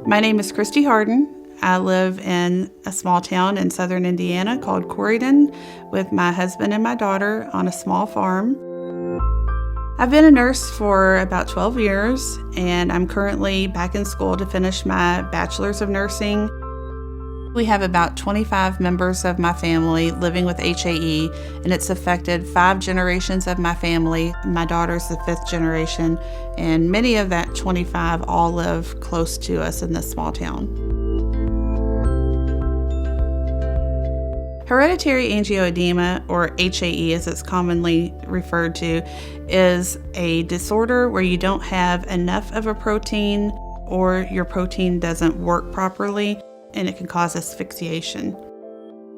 My name is Christie Hardin. I live in a small town in southern Indiana called Hardin with my husband and my daughter on a small farm. I've been a nurse for about 12 years, and I'm currently back in school to finish my bachelor's of nursing. We have about 25 members of my family living with HAE, and it's affected 5 generations of my family. My daughter's the 5th generation, and many of that 25 all live close to us in this small town. Hereditary Angioedema, or HAE as it's commonly referred to, is a disorder where you don't have enough of a protein or your protein doesn't work properly, and it can cause asphyxiation.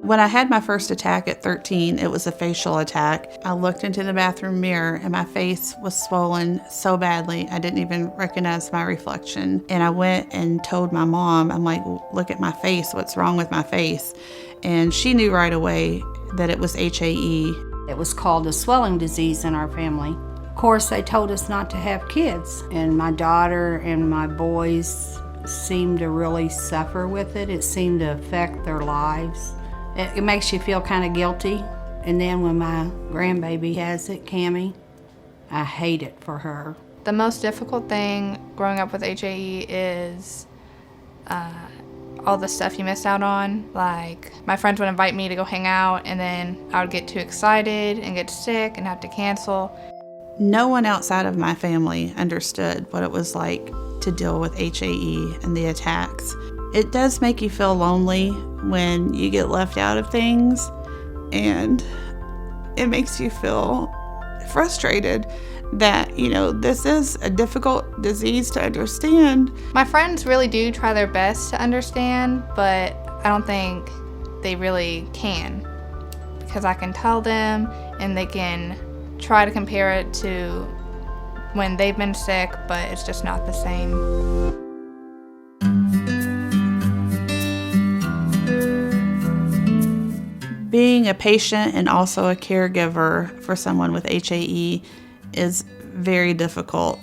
When I had my first attack at 13, it was a facial attack. I looked into the bathroom mirror and my face was swollen so badly I didn't even recognize my reflection. And I went and told my mom, I'm like, look at my face, what's wrong with my face? And she knew right away that it was HAE. It was called a swelling disease in our family. Of course, they told us not to have kids, and my daughter and my boys seemed to really suffer with it. It seemed to affect their lives. It makes you feel kind of guilty. And then when my grandbaby has it, Cammie, I hate it for her. The most difficult thing growing up with HAE is all the stuff you miss out on. Like, my friends would invite me to go hang out, and then I would get too excited and get sick and have to cancel. No one outside of my family understood what it was like to deal with HAE and the attacks. It does make you feel lonely when you get left out of things, and it makes you feel frustrated that, this is a difficult disease to understand. My friends really do try their best to understand, but I don't think they really can, because I can tell them and they can try to compare it to when they've been sick, but it's just not the same. Being a patient and also a caregiver for someone with HAE is very difficult.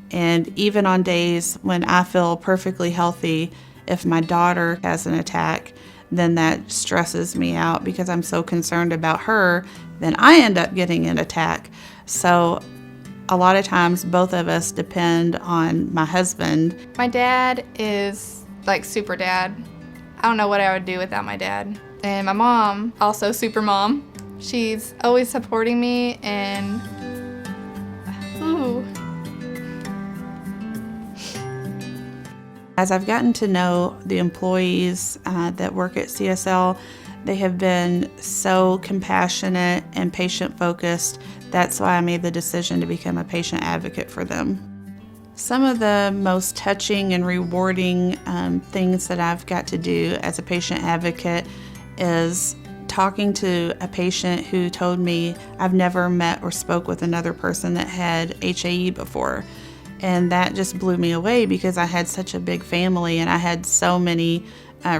And even on days when I feel perfectly healthy, if my daughter has an attack, then that stresses me out because I'm so concerned about her, then I end up getting an attack. So a lot of times both of us depend on my husband. My dad is like super dad. I don't know what I would do without my dad. And my mom, also super mom. She's always supporting me, and As I've gotten to know the employees that work at CSL, they have been so compassionate and patient-focused. That's why I made the decision to become a patient advocate for them. Some of the most touching and rewarding things that I've got to do as a patient advocate is talking to a patient who told me I've never met or spoke with another person that had HAE before. And that just blew me away because I had such a big family and I had so many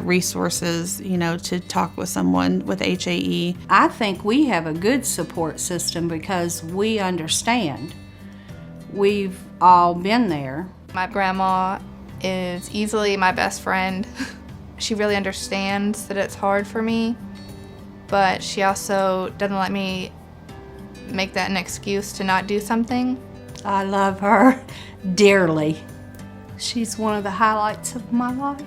resources, to talk with someone with HAE. I think we have a good support system because we understand. We've all been there. My grandma is easily my best friend. She really understands that it's hard for me, but she also doesn't let me make that an excuse to not do something. I love her dearly. She's one of the highlights of my life.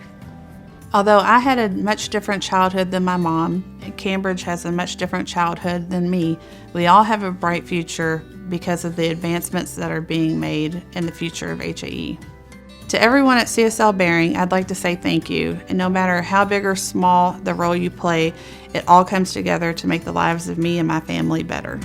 Although I had a much different childhood than my mom, and Cambridge has a much different childhood than me, we all have a bright future because of the advancements that are being made in the future of HAE. To everyone at CSL Behring, I'd like to say thank you. And no matter how big or small the role you play, it all comes together to make the lives of me and my family better.